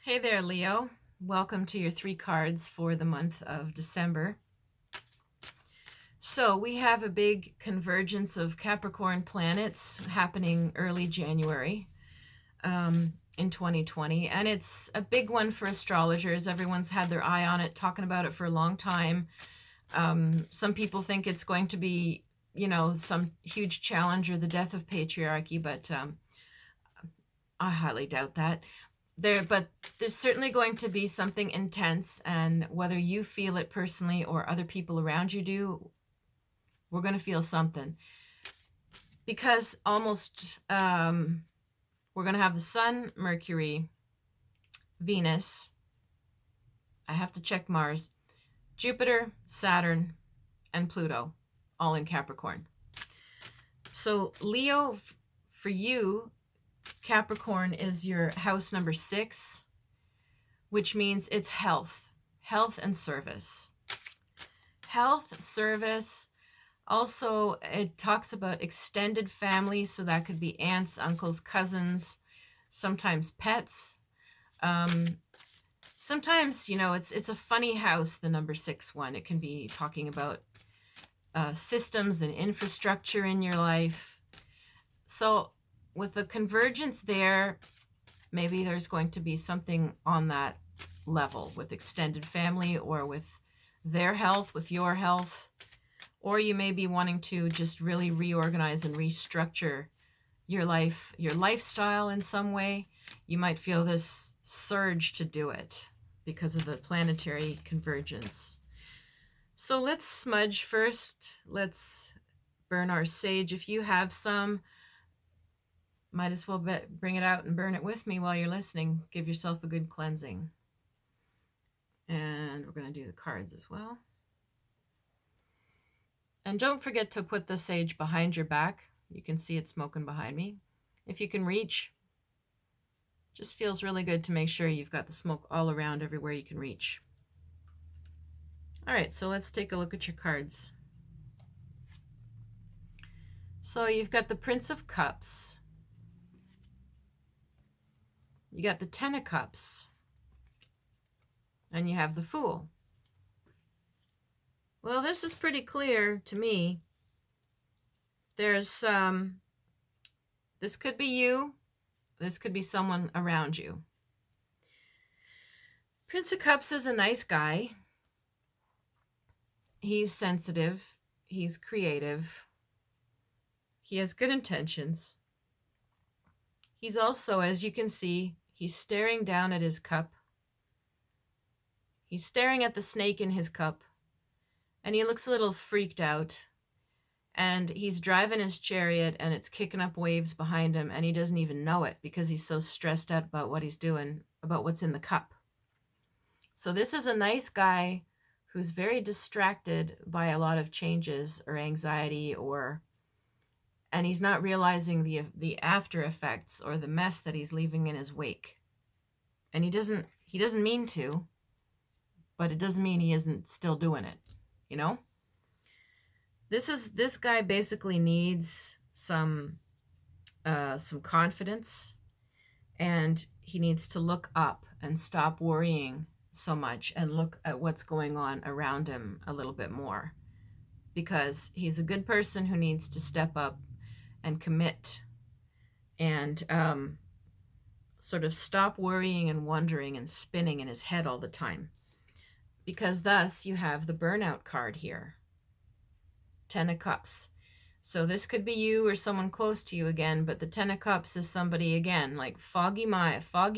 Hey there, Leo. Welcome to your 3 cards for the month of December. So we have a big convergence of Capricorn planets happening early January in 2020. And it's a big one for astrologers. Everyone's had their eye on it, talking about it for a long time. Some people think it's going to be, some huge challenge or the death of patriarchy, but I highly doubt that. But there's certainly going to be something intense, and whether you feel it personally or other people around you do, we're going to feel something. Because we're going to have the Sun, Mercury, Venus, I have to check Mars, Jupiter, Saturn, and Pluto, all in Capricorn. So Leo, for you, Capricorn is your house number 6, which means it's health and service. Health, service. Also, it talks about extended family, so that could be aunts, uncles, cousins, sometimes pets. Sometimes, it's a funny house, the number 6 one. It can be talking about systems and infrastructure in your life. So with the convergence there, maybe there's going to be something on that level with extended family or with their health, with your health. Or you may be wanting to just really reorganize and restructure your life, your lifestyle in some way. You might feel this surge to do it because of the planetary convergence. So let's smudge first. Let's burn our sage. If you have some, might as well bring it out and burn it with me while you're listening. Give yourself a good cleansing. And we're going to do the cards as well. And don't forget to put the sage behind your back. You can see it smoking behind me. If you can reach, just feels really good to make sure you've got the smoke all around everywhere you can reach. All right, so let's take a look at your cards. So you've got the Prince of Cups. You got the Ten of Cups. And you have the Fool. Well, this is pretty clear to me. There's this could be you. This could be someone around you. Prince of Cups is a nice guy. He's sensitive. He's creative. He has good intentions. He's also, as you can see, he's staring down at his cup. He's staring at the snake in his cup. And he looks a little freaked out. And he's driving his chariot and it's kicking up waves behind him, and he doesn't even know it because he's so stressed out about what he's doing, about what's in the cup. So this is a nice guy who's very distracted by a lot of changes or anxiety, and he's not realizing the after effects or the mess that he's leaving in his wake. And he doesn't mean to, but it doesn't mean he isn't still doing it, you know? This guy basically needs some confidence, and he needs to look up and stop worrying so much and look at what's going on around him a little bit more, because he's a good person who needs to step up and commit and sort of stop worrying and wondering and spinning in his head all the time, because thus you have the burnout card here. 10 of Cups. So this could be you or someone close to you again, but the 10 of Cups is somebody, again, like foggy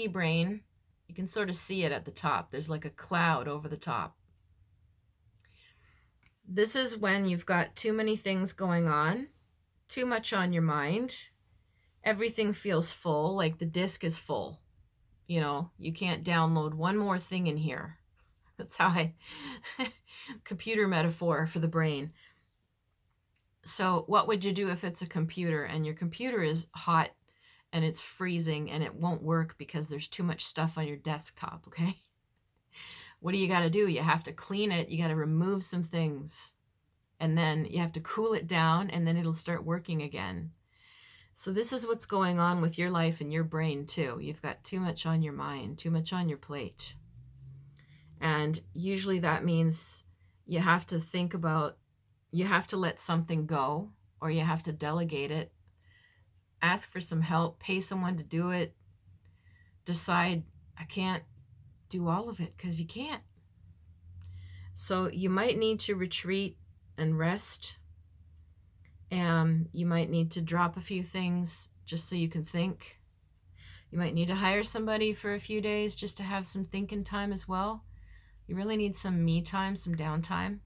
brain. You can sort of see it at the top. There's like a cloud over the top. This is when you've got too many things going on, too much on your mind. Everything feels full, like the disk is full. You know, you can't download one more thing in here. That's how computer metaphor for the brain. So what would you do if it's a computer and your computer is hot and it's freezing and it won't work because there's too much stuff on your desktop, okay? What do you got to do? You have to clean it. You got to remove some things, and then you have to cool it down, and then it'll start working again. So this is what's going on with your life and your brain too. You've got too much on your mind, too much on your plate. And usually that means you have to think about, you have to let something go, or you have to delegate it, ask for some help, pay someone to do it, decide I can't do all of it, because you can't. So you might need to retreat and rest. You might need to drop a few things just so you can think. You might need to hire somebody for a few days just to have some thinking time as well. You really need some me time, some downtime.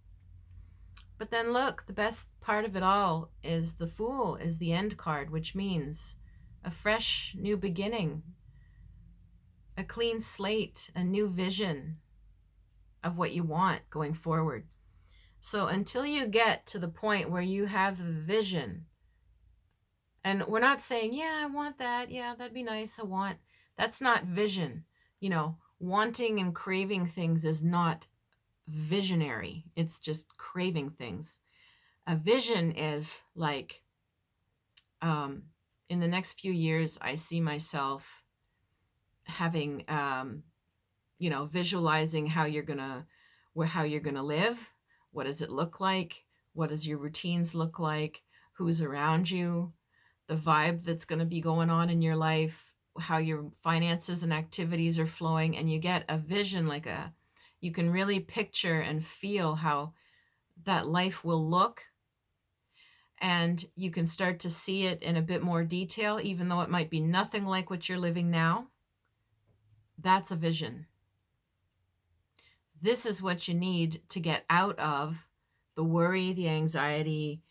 But then look, the best part of it all is the Fool is the end card, which means a fresh new beginning, a clean slate, a new vision of what you want going forward. So until you get to the point where you have the vision, and we're not saying, yeah, I want that. Yeah, that'd be nice. That's not vision. Wanting and craving things is not visionary. It's just craving things. A vision is like, in the next few years, I see myself having, visualizing how you're gonna live. What does it look like? What does your routines look like? Who's around you? The vibe that's going to be going on in your life, how your finances and activities are flowing, and you get a vision, you can really picture and feel how that life will look, and you can start to see it in a bit more detail, even though it might be nothing like what you're living now. That's a vision. This is what you need to get out of the worry, the anxiety,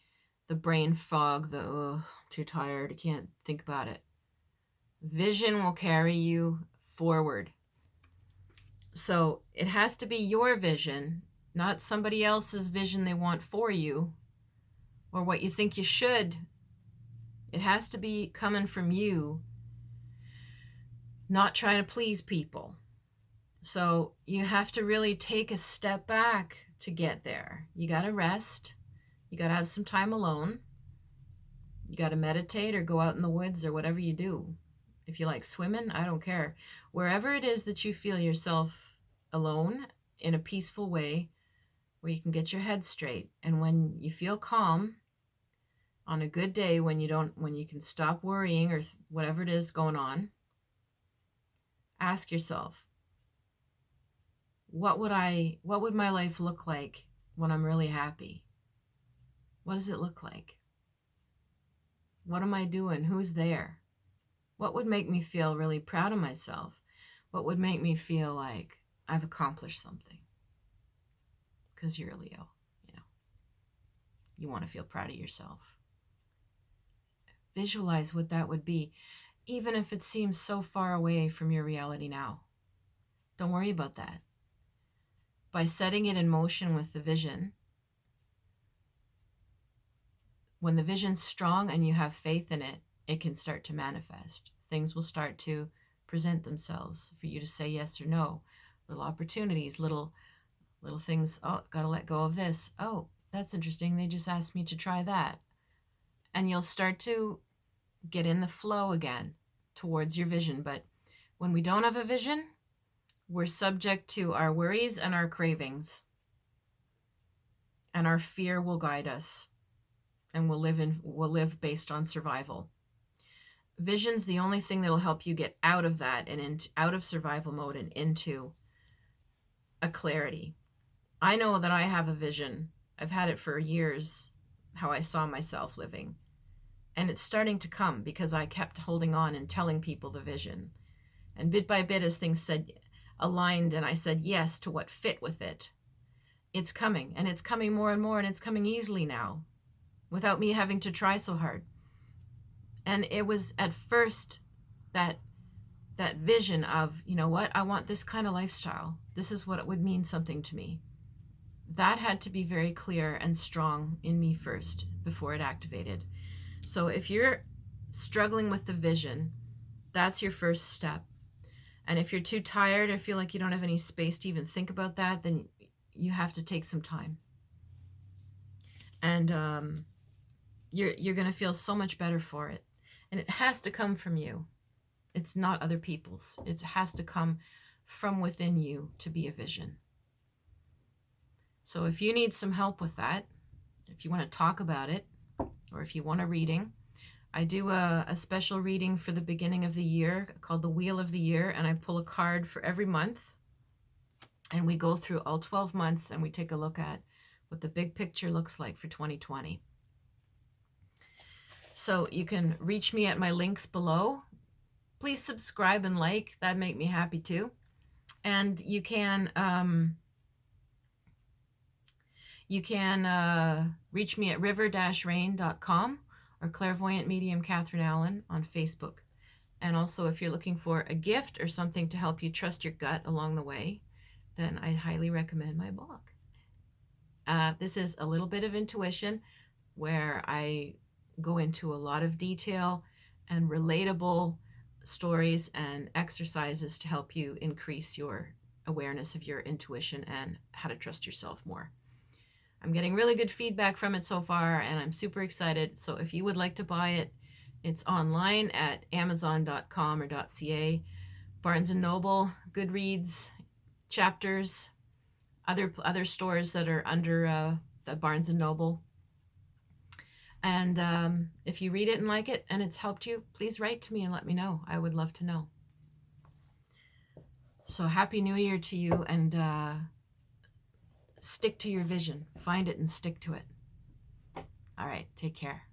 the brain fog, too tired, I can't think about it. Vision will carry you forward. So it has to be your vision, not somebody else's vision they want for you, or what you think you should. It has to be coming from you, not trying to please people. So you have to really take a step back to get there. You got to rest. You got to have some time alone. You got to meditate or go out in the woods or whatever you do. If you like swimming, I don't care. Wherever it is that you feel yourself alone in a peaceful way, where you can get your head straight. And when you feel calm, on a good day, when you can stop worrying or whatever it is going on, ask yourself, what would my life look like when I'm really happy? What does it look like? What am I doing? Who's there? What would make me feel really proud of myself? What would make me feel like I've accomplished something? Because you're a Leo, you want to feel proud of yourself. Visualize what that would be, even if it seems so far away from your reality now. Don't worry about that. By setting it in motion with the vision, when the vision's strong and you have faith in it, it can start to manifest. Things will start to present themselves for you to say yes or no. Little opportunities, little things. Oh, gotta let go of this. Oh, that's interesting. They just asked me to try that. And you'll start to get in the flow again towards your vision. But when we don't have a vision, we're subject to our worries and our cravings. And our fear will guide us. And we'll live based on survival. Vision's the only thing that'll help you get out of that and out of survival mode and into a clarity. I know that I have a vision. I've had it for years, how I saw myself living. And it's starting to come because I kept holding on and telling people the vision. And bit by bit, as things aligned and I said yes to what fit with it, it's coming. And it's coming more and more, and it's coming easily now, without me having to try so hard. And it was at first that vision of, you know what, I want this kind of lifestyle. This is what it would mean something to me. That had to be very clear and strong in me first before it activated. So if you're struggling with the vision, that's your first step. And if you're too tired or feel like you don't have any space to even think about that, then you have to take some time. And you're going to feel so much better for it. And it has to come from you. It's not other people's. It has to come from within you to be a vision. So if you need some help with that, if you want to talk about it, or if you want a reading, I do a special reading for the beginning of the year called the Wheel of the Year, and I pull a card for every month. And we go through all 12 months and we take a look at what the big picture looks like for 2020. So you can reach me at my links below. Please subscribe and like. That'd make me happy too. And you can reach me at river-rain.com or Clairvoyant Medium Catherine Allen on Facebook. And also, if you're looking for a gift or something to help you trust your gut along the way, then I highly recommend my book. This is a little bit of intuition where I go into a lot of detail and relatable stories and exercises to help you increase your awareness of your intuition and how to trust yourself more. I'm getting really good feedback from it so far, and I'm super excited. So if you would like to buy it, it's online at amazon.com or .ca, Barnes & Noble, Goodreads, Chapters, other stores that are under the Barnes & Noble. And if you read it and like it and it's helped you, please write to me and let me know. I would love to know. So Happy New Year to you, and stick to your vision. Find it and stick to it. All right, take care.